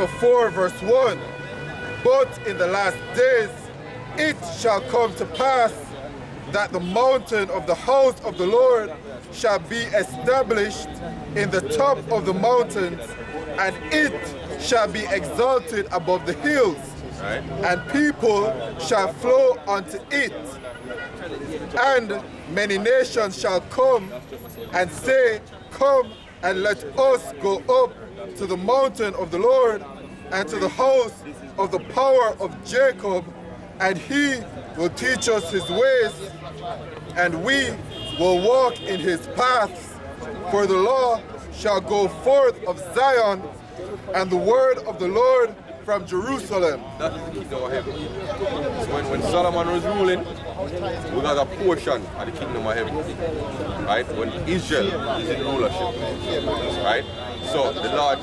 4 verse 1. But in the last days it shall come to pass that the mountain of the house of the Lord shall be established in the top of the mountains, and it shall be exalted above the hills, Right. and people shall flow unto it. And many nations shall come and say, Come and let us go up to the mountain of the Lord and to the house of the power of Jacob, and he will teach us his ways, and we will walk in his paths. For the law shall go forth of Zion, and the word of the Lord from Jerusalem. That is the kingdom of heaven. So when Solomon was ruling, we got a portion of the kingdom of heaven. Right? When Israel is in rulership. Right? So the Lord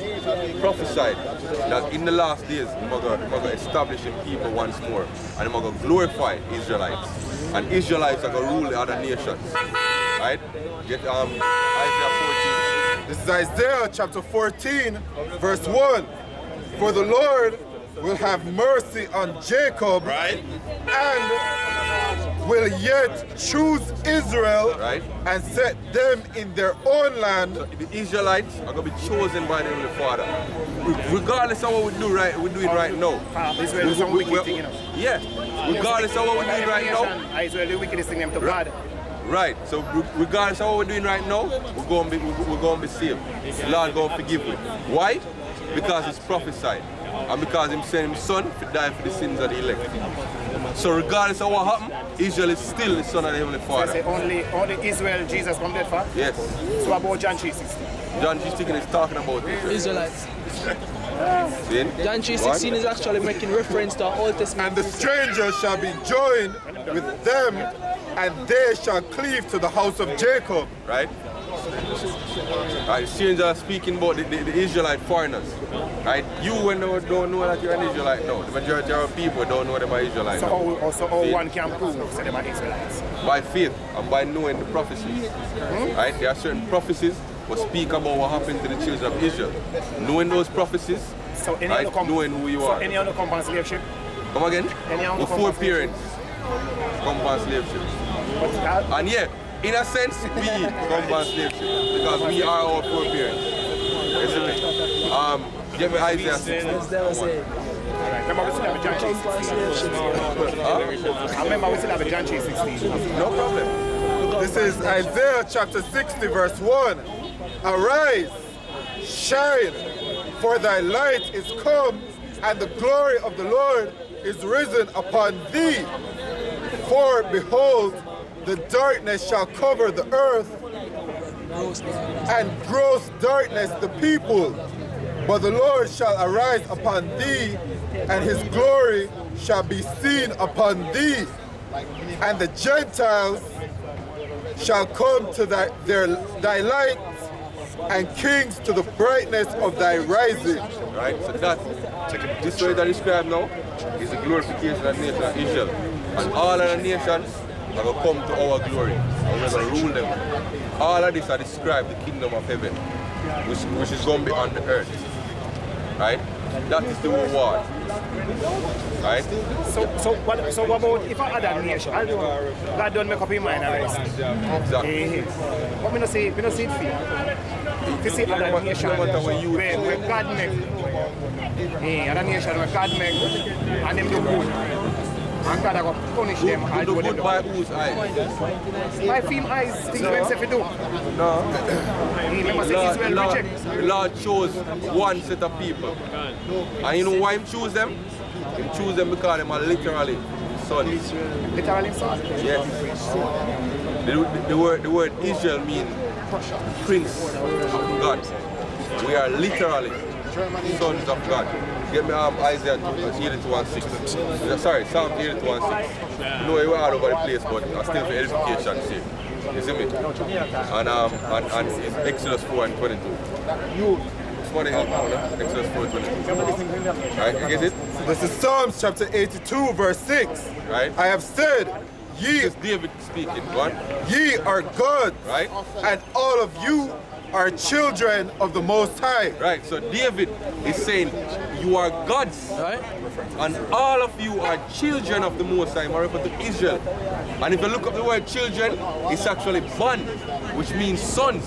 prophesied that in the last days, we're going to establish him people once more. And we're going to glorify Israelites. And Israelites are going to rule the other nations. Right? Get Isaiah 14. This is Isaiah chapter 14, verse 1. For the Lord will have mercy on Jacob, Right? and will yet choose Israel, Right? and set them in their own land. The Israelites are going to be chosen by the Heavenly Father. Regardless of what we're doing right now. Israel is some wicked thing, you know. Yeah. Regardless of what we're doing right now. Israel the wickedest thing them to God. Right. So regardless of what we're doing right now, we're going to be saved. The Lord going to forgive me. Why? Because it's prophesied. And because him sent his son to die for the sins of the elect. So regardless of what happened, Israel is still the son of the Heavenly Father. Say only Israel Jesus come dead for? Yes. So about John 3:16? John 3:16 is talking about Israel. Israelites. See? John 3:16 is actually making reference to our Old Testament. And the stranger shall be joined with them, and they shall cleave to the house of Jacob. Right? Right, strangers are speaking about the Israelite foreigners. Right? You when they don't know that you're an Israelite now. The majority of people don't know them are Israelites. So how one can prove that they are Israelites? By faith and by knowing the prophecies. Right? There are certain prophecies that speak about what happened to the children of Israel. Knowing those prophecies, So any right? other Knowing who you are. So any other come on slave ship? Come again? Any other With come 4 on slave parents. Come on slave ships. But that, And yeah, in a sense, we come on slave ship because we are our 4 parents. Isn't it? Give me Isaiah 16. remember we still have a John 3:16. I remember we still have a John 3:16. No problem. This is Isaiah chapter 60, verse 1. Arise, shine, for thy light is come, and the glory of the Lord is risen upon thee. For behold, the darkness shall cover the earth, and gross darkness the people. But the Lord shall arise upon thee, and his glory shall be seen upon thee. And the Gentiles shall come to thy light, and kings to the brightness of thy rising. Right? So that, this way that is described now, is the glorification of the nation of Israel. And all other nations are going to come to our glory, and we're going to rule them. All of this are described the kingdom of heaven, which is going to be on the earth. Right? That is the reward. Right? So what about if I had a nation? God don't make up his mind already. Exactly. But we don't see it fair. If you see other nation where God make, other nation where God make, and them do good. And God will punish them and Do do them good by whose eyes? by film eyes, things when say if you do. No. Remember say Israel reject. The Lord chose one set of people. And you know why he chose them? He chose them because they are literally sons. Literally son. Yes. The word Israel means prince of God. We are literally sons of God. Get me Isaiah 82:16. Sorry, Psalm 82:16. No, you are all over the place, but still for edification sake. You see me? And it's Exodus 4:22. Somebody help me, Exodus 4:22. Right, you get it? This is Psalms chapter 82, verse 6. Right? I have said, ye, It's David speaking, go on. ye are gods, Right? and all of you are children of the Most High. Right, so David is saying, you are gods, Right? and all of you are children of the Most High. I'm referring to Israel. And if you look up the word children, it's actually ban, which means sons.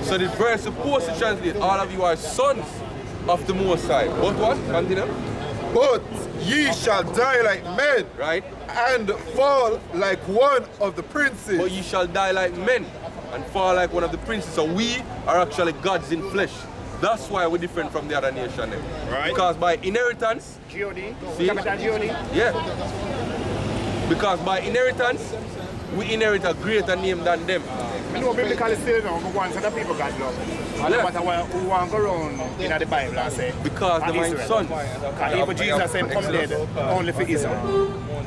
So this verse is supposed to translate, all of you are sons of the Most High. But what? Continue. But ye shall die like men, Right? and fall like one of the princes. But ye shall die like men and fall like one of the princes. So we are actually gods in flesh. That's why we're different from the other nation. Right. Because by inheritance, G.O.D. See? Capital G.O.D. yeah. Because by inheritance, we inherit a greater name than them. I know biblically still now, but once other people got love. And no matter who want to go around in the Bible and say, Because they're my sons. And even Jesus said, come dead only for Israel.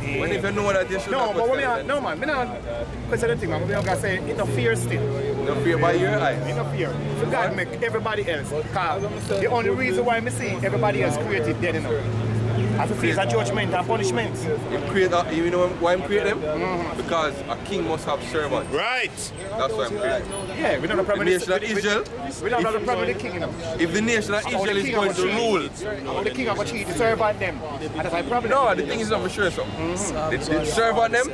When if you know that, you should No, not but question them. no man, I don't question the thing, man. But I'm going to say, it's no fear still. No fear by your eyes. It's no fear. So God make everybody else. Because the only reason why I see everybody else created dead enough. As a face of judgment and punishment. You know why I'm creating them? Because a king must have servants. Right. That's why I'm creating them. Yeah, we don't have a problem The with nation of Israel, we don't have a problem with the king, you know. if the nation of Israel is going to rule, The king of the cheat, serve on them. And that's my problem. no, the thing is not for sure so. They serve on them,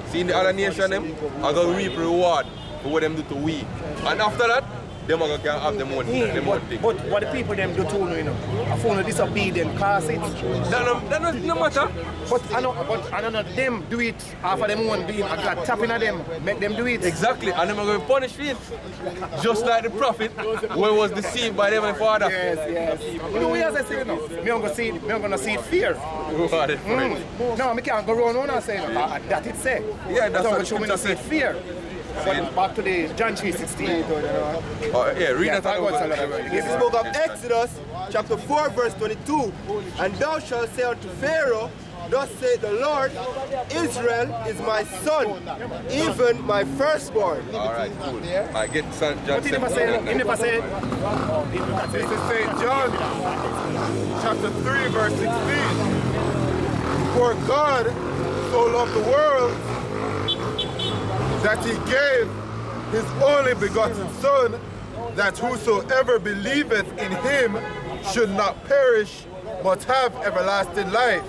see the other nation them, are going to reap reward for what them do to we. And after that, them are going to have them own thing. But what the people them do too, you know, I found disobedient cause it. That no matter. But I know them do it after them one being I got tapping at them, make them do it. Exactly, and them are going to punish it. Just like the prophet, who was deceived by them and father. Yes. You know what I say, you know? Me I'm gonna see it fear. What it friend. No, I can't go around and say that it say. Yeah, that's what the show me scripture see it says. fear. But back to the John 3:16. Yeah, read Yeah, that. This is the book of Exodus, chapter 4, verse 22. And thou shalt say unto Pharaoh, thus saith the Lord, Israel is my son, even my firstborn. Alright, cool. I get John But he never 17. said. This is St. John, chapter 3, verse 16. For God so loved the world that he gave his only begotten Son, that whosoever believeth in him should not perish, but have everlasting life.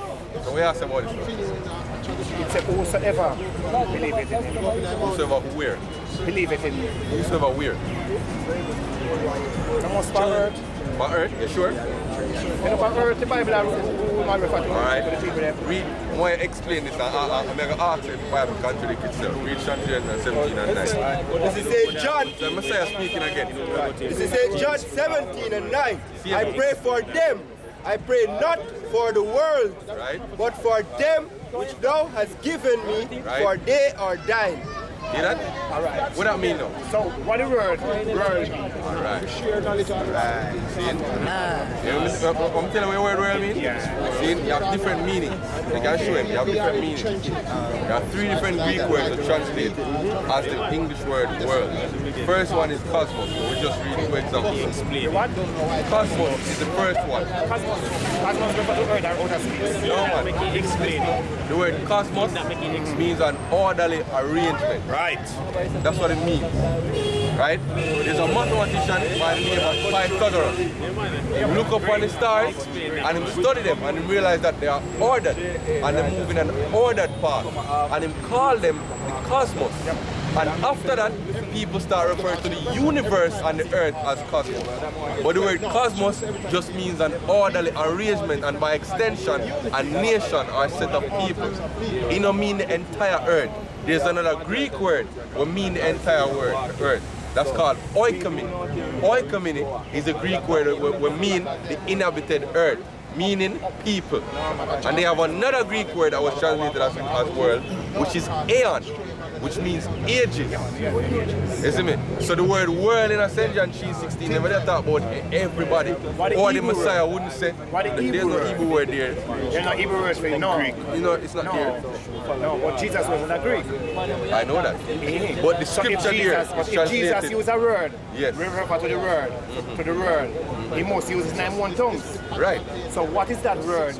So we ask about this. It said whosoever believe it in him. Whosoever where? Believe it in him. Whosoever where? The most on earth. On earth, you sure? You know, on earth, the Bible will refer to Alright. the people there. Read, when I explain this, I'm going to ask if the Bible contradicts itself. Read John 17 and 9. This is St. John. The Messiah speaking again. This is St. John 17 and 9. I pray for them. I pray not for the world, Right? but for them which thou hast given me, Right. for they are thine. See that? Alright. What that mean now? So, what the word mean? Alright. See? I'm telling you what word mean? See? You have different meanings. You can show him. You have different meanings. You have three different Greek words to translate as the English word world. The first one is cosmos. We just read two examples. What? Cosmos is the first one. Cosmos refer to earth or outer space. No, man. Explain. The word cosmos means an orderly arrangement. Right. That's what it means. Right? There's a mathematician by the name of Pythagoras. He look up on the stars and he study them and he realize that they are ordered and they move in an ordered path. And he call them the cosmos. And after that, people start referring to the universe and the earth as cosmos. But the word cosmos just means an orderly arrangement and by extension, a nation or a set of people. It don't mean the entire earth. There's another Greek word that means the entire earth. That's called oikoumene. Oikoumene is a Greek word that means the inhabited earth, meaning people. And they have another Greek word that was translated as world, which is aeon, which means ages. You see me? So the word world in St. John 3:16, never they talk about everybody. Or the Messiah wouldn't say. There's no Hebrew word there. There's no Hebrew word for it, no. Greek. You know, it's not there. No, but Jesus wasn't a Greek. I know that. But the So scripture there is if Jesus translated. used a word, Yes. refer to the word, he must use his name one tongues. Right. So what is that word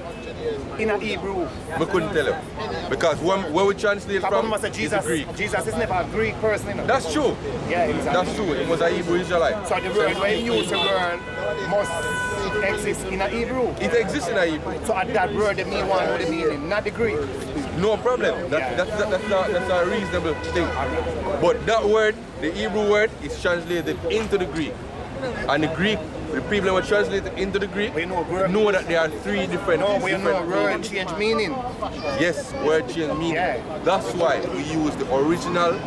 in a Hebrew? I couldn't tell you. Because where we translate from is Greek. Jesus is never a Greek person, you know? That's true. Yeah, exactly. That's true. It was a Hebrew Israelite. So the word, when you use the word, must exist in a Hebrew. It exists in a Hebrew. So at that word, the mean one with the meaning, not the Greek. No problem. That's a reasonable thing. But that word, the Hebrew word, is translated into the Greek. And the Greek, the people who are translated into the Greek know that there are three different word change meaning. Yes, word change meaning. Yeah. That's why we use the original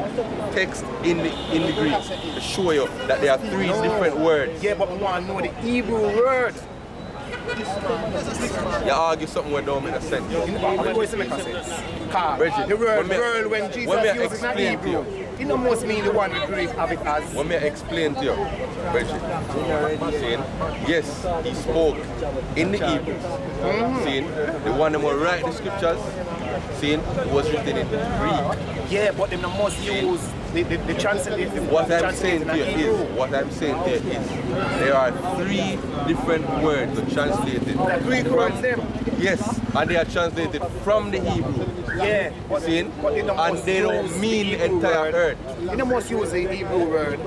text in the Greek to show you that there are three different words. Yeah, but we want to know the Hebrew word. You argue something where don't make a sense. Of course it makes sense. The word world when Jesus uses in Hebrew, it don't must mean the one the Greek have it as. Let me explain to you, Bridget. Saying, yes, he spoke in the Hebrew. Saying, the one that will write the scriptures, saying it was written in Greek. Yeah, but they must use the translation. What I'm saying here is, there are three different words that translated. The Greek words them. Yes, and they are translated from the Hebrew. Yeah, and they don't mean the entire earth. You don't must use the Hebrew word.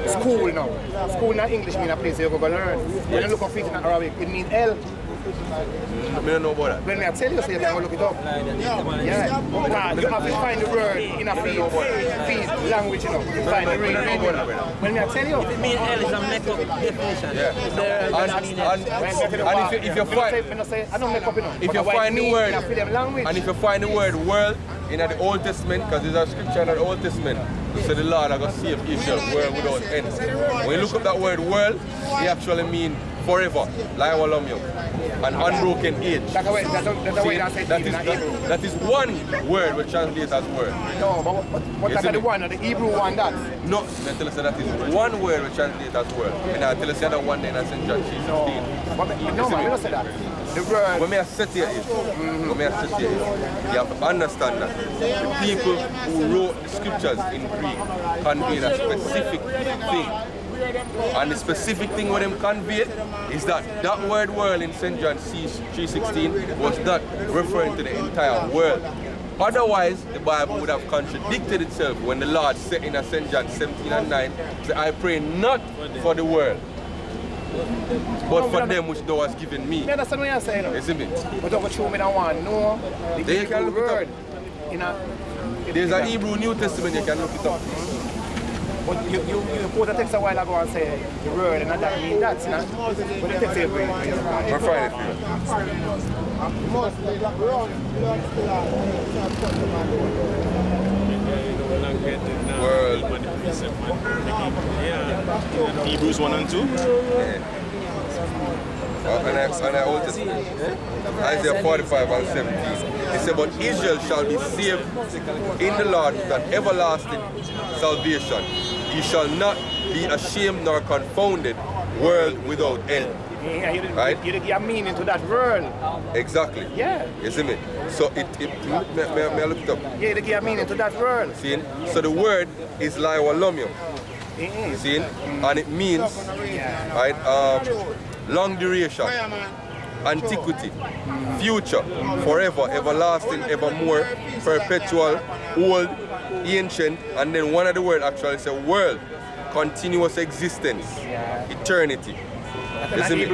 School now. School not English mean a place you go learn. When you look up it in Arabic, it means L. I don't know about that. When I tell you, so you can go look it up. Yeah. You have to find the word in a field language, you know. You find the real meaning. When I tell you, it means L is a make-up definition. And if you find the word, and if you find the word world in the Old Testament, because there's a scripture in the Old Testament, it said the Lord are going to save Israel, world without end. When you look up that word world, it actually means forever, like and unbroken age. That's the way that is one word which translates as word. No, but that's the one, the Hebrew one that? No, I tell us that is one word which translates as word. And I tell us that one in St. John 3:16. No, man, we don't say that. The word. What I say here is, you have to understand that the people who wrote the scriptures in Greek conveyed a specific thing. And the specific thing what them conveyed is that that word world in St. John 3:16 was not referring to the entire world. Otherwise, the Bible would have contradicted itself when the Lord said in St. John 17:9, say, I pray not for the world, but for them which thou hast given me. I understand what you're saying. Isn't it? But don't show me that one. No, the Hebrew word. There's a Hebrew New Testament, you can look it up. But you quote a text a while ago and say the word and that means that's not. But the text is very we're fine if you. World. Yeah. Hebrews 1 and 2. Yeah. And I Old Testament. Isaiah 45 and 17. It said, but Israel shall be saved in the Lord with an everlasting salvation. He shall not be ashamed nor confounded, world without end. Yeah, right? You give meaning to that world. Exactly. Yeah. Isn't it? So may I look it up? Yeah, you give meaning to that world. See? So the word is laiwalomio. See? And it means right, long duration, antiquity, future, forever, everlasting, evermore, perpetual, old, ancient, and then one of the words actually is a world, continuous existence, eternity. Isn't it?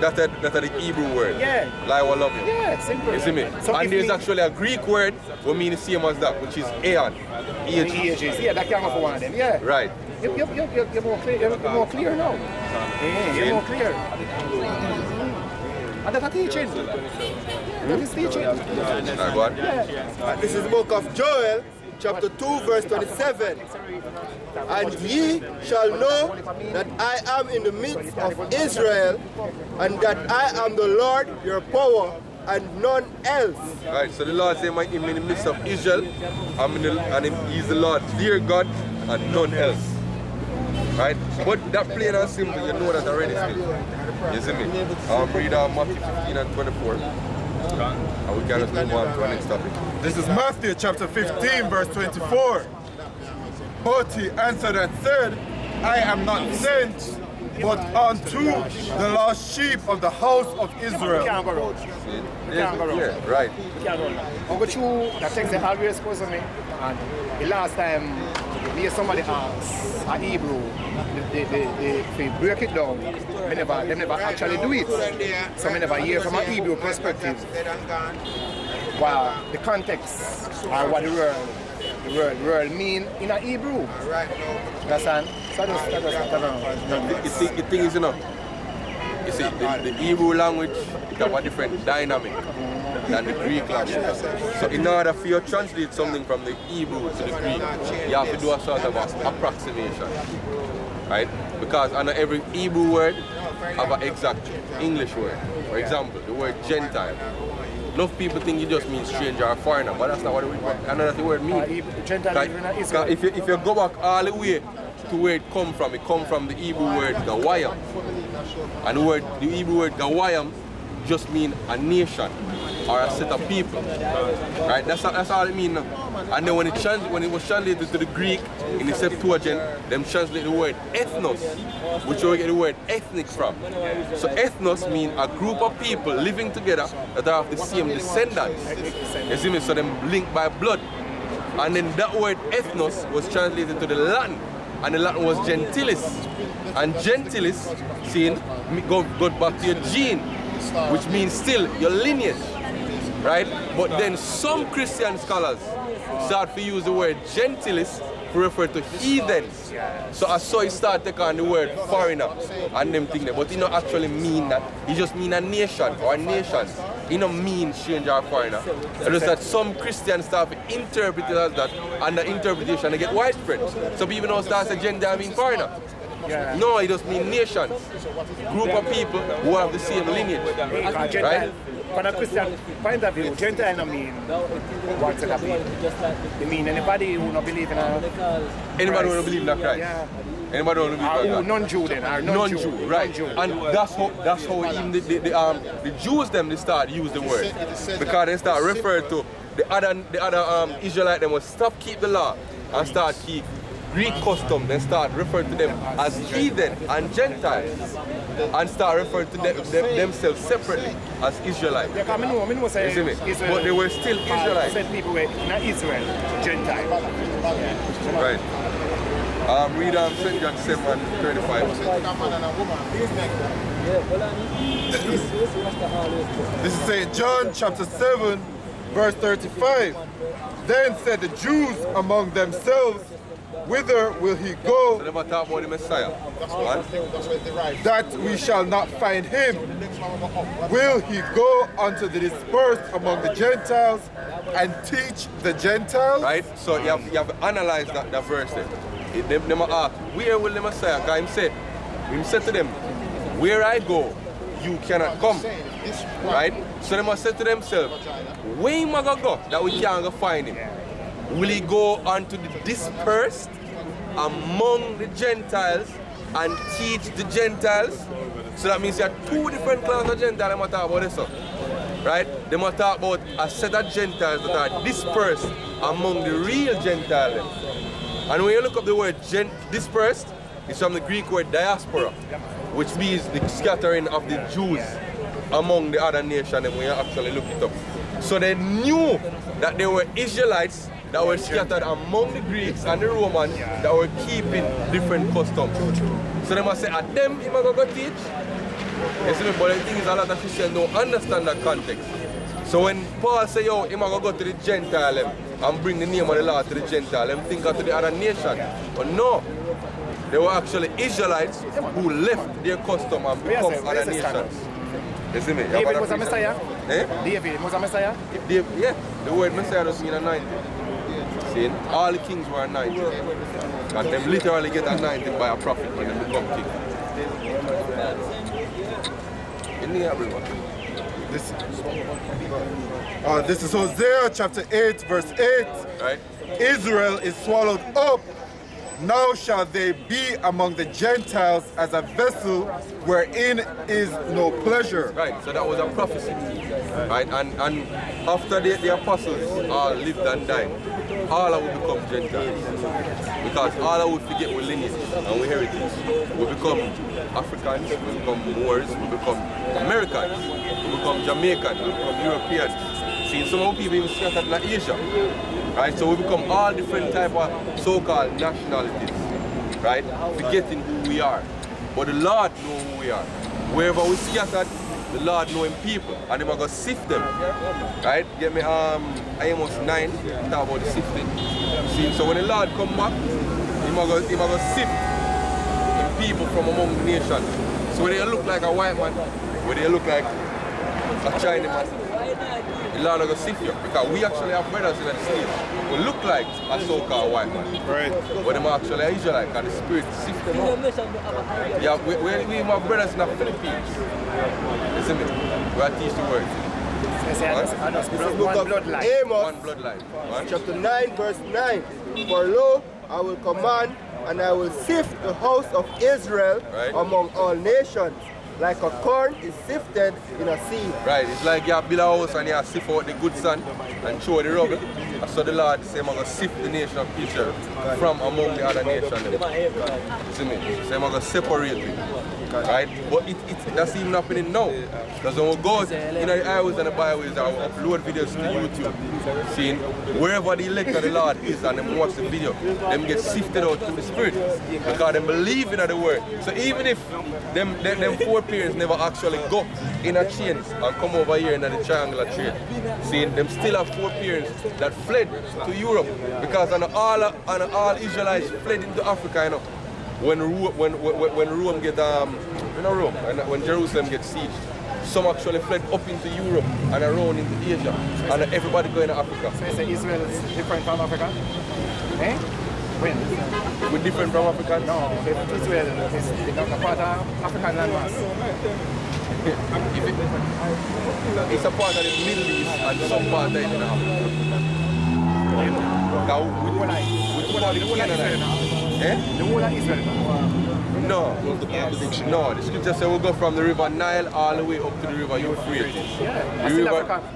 That's the Hebrew word. Yeah. Laiwa love you. Yeah, simple. Isn't it? So and there's actually a Greek word which means the same as that, which is aeon. Ages. Yeah, that can go for one of them. Yeah. Right. You're more clear. You're more clear now. Yeah, you're more clear. And that's a teaching. That is teaching. Yeah. This is the book of Joel, chapter 2, verse 27. And ye shall know that I am in the midst of Israel, and that I am the Lord your power, and none else. Right, so the Lord said, I'm in the midst of Israel, He's the Lord, dear God, and none else. Right? But that plain and simple, you know that already still. You see me? Read Matthew 15 and 24. And we can just move on to the next topic. This is Matthew chapter 15, verse 24. But he answered and said, I am not sent, but unto the lost sheep of the house of We Israel. can't go road. We can't go road. Yeah, right. We can't go road. I go through the text they always post on me, and the last time me somebody asked a Hebrew, they break it down. They never actually do it. So I never hear from a Hebrew perspective. Well, the context or what the word mean in a Hebrew. Understand? So The thing is, you see, the Hebrew language have a different dynamic than the Greek language. So in order for you to translate something from the Hebrew to the Greek, you have to do a sort of approximation, right? Because under every Hebrew word have an exact English word. For example, the word Gentile. Enough people think it just means stranger or foreigner, but that's not what the word means. Gentile If you go back all the way to where it come from the Hebrew word Gawayam. And the Hebrew word Gawayam just means a nation or a set of people. Right? That's all it means now. And then when it was translated to the Greek in the Septuagint, them translate the word ethnos, which we get the word ethnic from. So ethnos means a group of people living together that are of the same descendants. You see me? So them linked by blood. And then that word ethnos was translated to the Latin, and the Latin was gentilis. And gentilis, seeing, go back to your gene, which means still your lineage, right? But then some Christian scholars start to use the word gentilis to refer to heathens. So I saw it start taking on the word foreigner and them things there, but it don't actually mean that. It just mean a nation or nations. It don't mean stranger or foreigner. It's just that some Christians start to interpret it as that, and the interpretation they get widespread. So people don't start to say Gentile mean foreigner. Yeah. No, it just means nations. Group of people who have the same lineage. Right? From a Christian point of view, Gentile don't mean what's it mean? They mean anybody who don't believe in Anybody who don't believe in Christ. Yeah. Anybody who don't believe in God. Non-Jew then, or Non-Jew, right? Non-Jew. And that's how even the Jews them they start use the word, because they start refer to the other Israelite them will stop keep the law and start keep Greek custom, then start referring to them as heathen and Gentiles, and start referring to themselves separately as Israelites. Yeah, I know say you see me? Israel, But they were still Israelites. Said people were in Israel, Gentile. Right. Read St. John 7:35. This is St. John chapter 7, verse 35. Then said the Jews among themselves, whither will he go? So they talk about the Messiah. That we shall not find him. Will he go unto the dispersed among the Gentiles and teach the Gentiles? Right? So you have to analyze that verse there. They ask, where will the Messiah? Because he said to them, where I go, you cannot come. Right? So they must say to themselves, where am I going to go that we can't go find him? Will he go unto the dispersed among the Gentiles and teach the Gentiles? So that means there are two different classes of Gentiles they must talk about this. Right? They must talk about a set of Gentiles that are dispersed among the real Gentiles. And when you look up the word dispersed, it's from the Greek word diaspora, which means the scattering of the Jews among the other nations when you actually look it up. So they knew that there were Israelites that were scattered among the Greeks and the Romans that were keeping different customs. So they must say, at them, he must go teach. You see me? But the thing is, a lot of Christians don't understand that context. So when Paul say, yo, he must go to the Gentile and bring the name of the Lord to the Gentile, them think of to the other nation. But no, they were actually Israelites who left their custom and become other nations. You see me? David was a Messiah? Eh? David was a Messiah? Yeah, the word Messiah doesn't mean anointed. See, all the kings were anointed. And them literally get anointed by a prophet when they become king. In the everyone. This is Hosea chapter 8, verse 8. Right? Israel is swallowed up. Now shall they be among the Gentiles as a vessel wherein is no pleasure. Right, so that was a prophecy. Right, and after the apostles all lived and died, all will become Gentiles. Because all will forget our lineage and our heritage. We become Africans, we become Moors, we become Americans, we become Jamaicans, we become Europeans. See, some of people even scattered in Asia. Right? So we become all different type of so-called nationalities. Right? Forgetting who we are. But the Lord knows who we are. Wherever we scattered, the Lord knows him people, and He's going to sift them. Right? Get me Amos 9, talk about the sifting. See, so when the Lord come back, He's going to sift the people from among the nations. So when they look like a white man, when they look like a Chinese man, the Lord is going to sift you. Because we actually have brothers in the state who look like a so-called white man. Right. But they're actually Israelite, and the Spirit sift them out. Yeah, we have brothers in the Philippines. Isn't it? We are teach the word. Book of Amos, One bloodline. chapter 9, verse 9. For lo, I will command, and I will sift the house of Israel among all nations, like a corn is sifted in a sieve. Right, it's like you build a house and you sift out the good sand and throw the rubble. And so the Lord says, I'm going to sift the nation of Israel from among the other nations. See me? So I'm going to separate it. Right? But that's even happening now. Because when we go in the highways and the byways, I will upload videos to YouTube. Seeing wherever the elect of the Lord is and them watch the video, them get sifted out to the Spirit. Because they believe in the word. So even if them foreparents never actually go in a chain and come over here in the triangular trade, seeing them still have foreparents that fled to Europe. Because all Israelites fled into Africa, you know. When Rome get when Jerusalem gets sieged, some actually fled up into Europe and around into Asia, and everybody going to Africa. So you say Israel is different from Africa? Eh? When? We're different from Africa? No, Israel is not a part of African landmass. It's a part of the Middle East and some part of Africa. Now, we talk about the Canaanites. Eh? The whole of Israel. No, the scripture says we'll go from the river Nile all the way up to the river Euphrates. Yeah,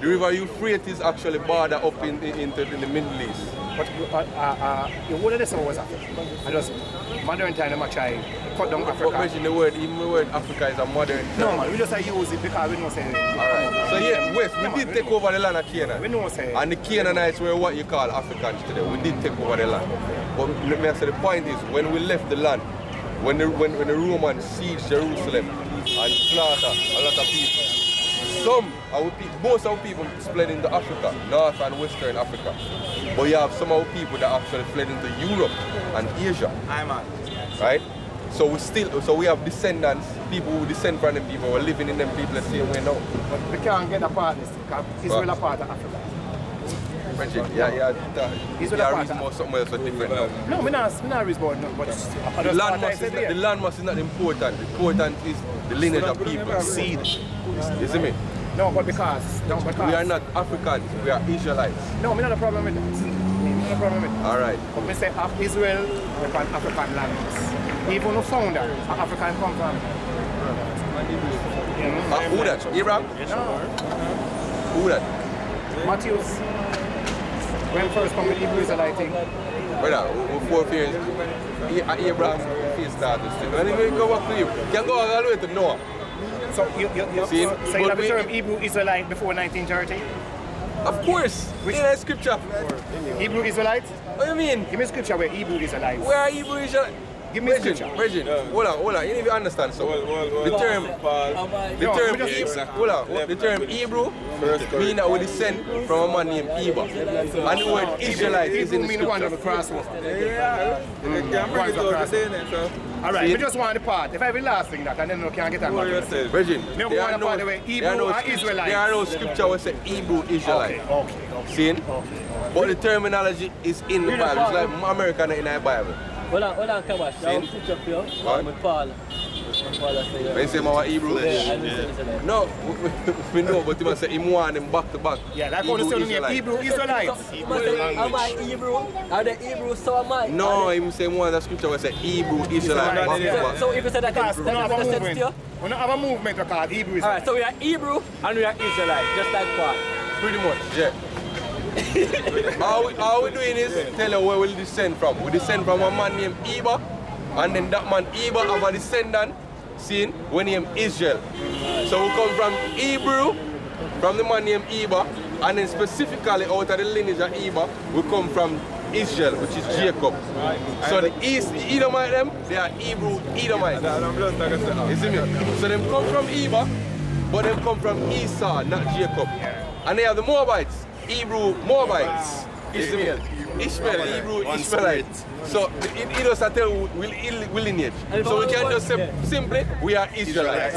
the river Euphrates actually border up in the Middle East. But the whole of this was Africa. I just modern time I try cut down Africa. But the word Africa is a modern time. No man, we just use it because we know say. Alright. So yeah, West, we did take over the land of Canaan. We know say. And the Canaanites were what you call Africans today. We did take over the land. But let me say the point is, when we left the land, when the Romans sieged Jerusalem and slaughtered a lot of people, most of our people fled into Africa, North and Western Africa. But you have some of our people that actually fled into Europe and Asia. Right? So we have descendants, people who descend from them people, we're living in them people the same way now. But we can't get a part of this because Israel a part of Africa. Yeah, reason about something else that's different now. No, I'm not reason about no, but the landmass is not important. Important is the lineage of people, seed. You see me? No, but because we are not Africans, we are Israelites. No, I'm not a problem with that. I'm not a problem with that. Alright. But we say Israel, we call African lands. Even the founder, an African come from. Who that? Abraham? No. Who that? Matthews. When first come with Hebrew Israelite thing. Brother, before fears, Abraham fears started still. And if you go back to you, you can go all the way to Noah. So you have the term Hebrew Israelite before 1930? Of course. Which in the scripture? Hebrew Israelite? What do you mean? Give me a scripture where Hebrew Israelite. Where are Hebrew Israelite? Give me a scripture. Virgin, hold on. You need to understand something. The term Hebrew means that we descend from a man named Eba. And the word Israelite is in the scripture. Alright, we just want the part. If I be last thing that, and then we can't get that one. Virgin, there are no scripture that say Hebrew Israelite. Okay. See? But the terminology is in the Bible. It's like American in the Bible. Hold on, Kabash. Now scripture for you. With Paul. When you say my Hebrew? No, we know, but you must say him want them back to back. Yeah, that's what the name Hebrew Israelites. Am I Hebrew? Are the Hebrew, so am I? No, him say one of the scripture will say Hebrew Israelite back to back. So if you say that, we don't have a movement called Hebrew Israelite. Alright, so we are Hebrew and we are Israelite, just like Paul. Pretty much, yeah. all we doing is tell you where we descend from. We descend from a man named Eva, and then that man Eva have a descendant, seen, when named Israel. So we come from Hebrew, from the man named Eva, and then specifically out of the lineage of Eva, we come from Israel, which is Jacob. So the Edomite them, they are Hebrew Edomites. You see me? So them come from Eva, but them come from Esau, not Jacob. And they have the Moabites, Hebrew Moabites. Ishmael, Hebrew Ishmaelites. So it does not tell we lineage. So we can just say simply we are Israelites.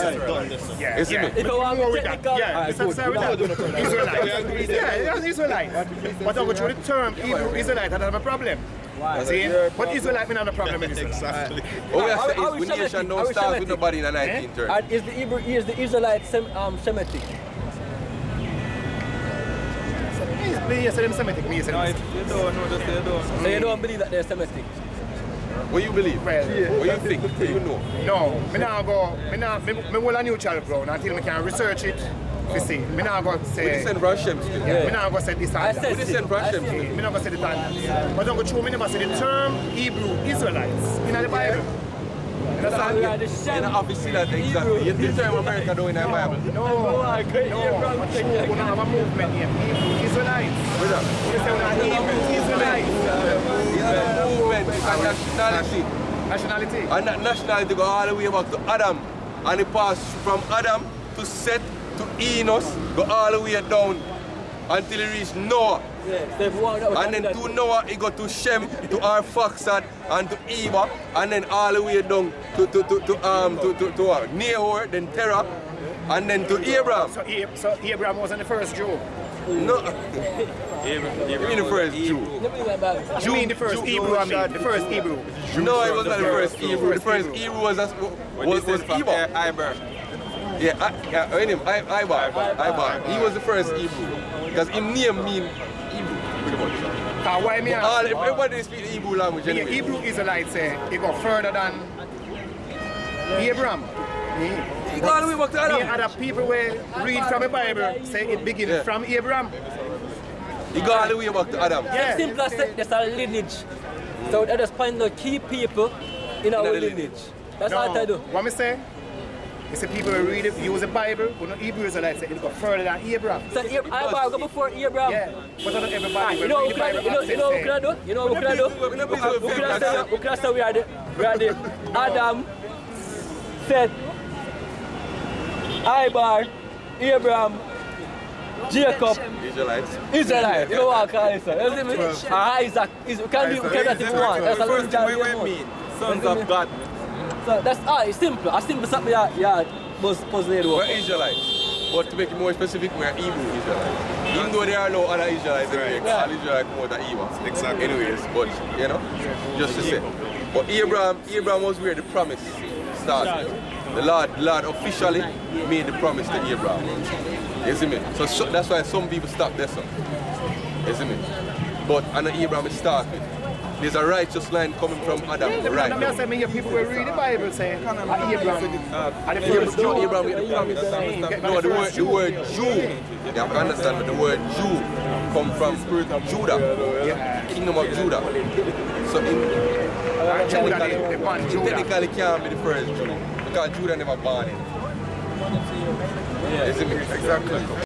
You see me? If I want more with that, Israelite. Yeah, Israelite. But I go through the term Hebrew Israelite, I don't have a problem. See? But Israelite means not a problem in this. Exactly. What we are saying is we nation don't start with nobody in the 1930s. Is the Israelite Semitic? Yes, they're Semitic. No, you don't. So you don't believe that they're Semitic? What you believe? Well, what you think? What you know? No, I now go. I will a neutral ground until I can research it. You see, I now go say. We descend from Shem still. I now go say this and that. We descend from Shem still. I now go say this and that. But don't go through. I never say the term Hebrew Israelites in the Bible. You know, obviously that exactly. You the term America doing in the Bible. No. But you don't have a movement here. Hebrew Israelites. What is that? You say we're not Hebrew Israelites. It's a movement, it's a nationality. Nationality? And that nationality go all the way back to Adam. And it passed from Adam to Seth to Enos, go all the way down until it reached Noah. And then to Noah, it got to Shem, to Arphaxad, and to Eva, and then all the way down to Nahor, then Terah, and then to Abraham. So Abraham wasn't the first Jew? No. You mean the first Jew? You mean the first Hebrew, I mean, the first Hebrew? No, it was not the first Hebrew. The first Hebrew was Eva. Yeah, Ibar. He was the first Hebrew. Because his name means Hebrew, pretty much. Why me everybody speaks the Hebrew language anyway. Hebrew Israelites say it go further than Abraham. He go all the way back to Adam. Other people will read from the Bible say it begins from Abraham. He go all the way back to Adam. Yeah. Simple as there's a lineage. So at this point, the key people in our lineage. That's what I do. What me say? You see people will read it, use the Bible, but not Hebrew Israelites say it go further than Abraham. So Abraham go before Abraham? Yeah, but not everybody you know what can I do? You know what can I do? You know what can I do? We can say we are the Adam, Seth, Ibar, Abraham, Jacob, Israelites. You know what I call it, sir? Isaac. We can do that if we want. That's a long time. Sons of God. So that's it's simple. As simple as something was puzzled over. We're Israelites. But to make it more specific, we're Hebrew Israelites. Even though there are no other Israelites, all Israelites come out of Eva. Exactly. Anyways, but you know, just to say. But Abraham was where the promise started. The Lord officially made the promise to Abraham. You see me? So that's why some people stop there, son. You see me? But and Abraham started. There's a righteous line coming from Adam, right? People will read the Bible saying Abraham with the promise. No, the word Jew. You have to understand that the word Jew comes from spirit of Judah, kingdom of Judah. So technically can't be the first Jew because Judah never born in. Exactly.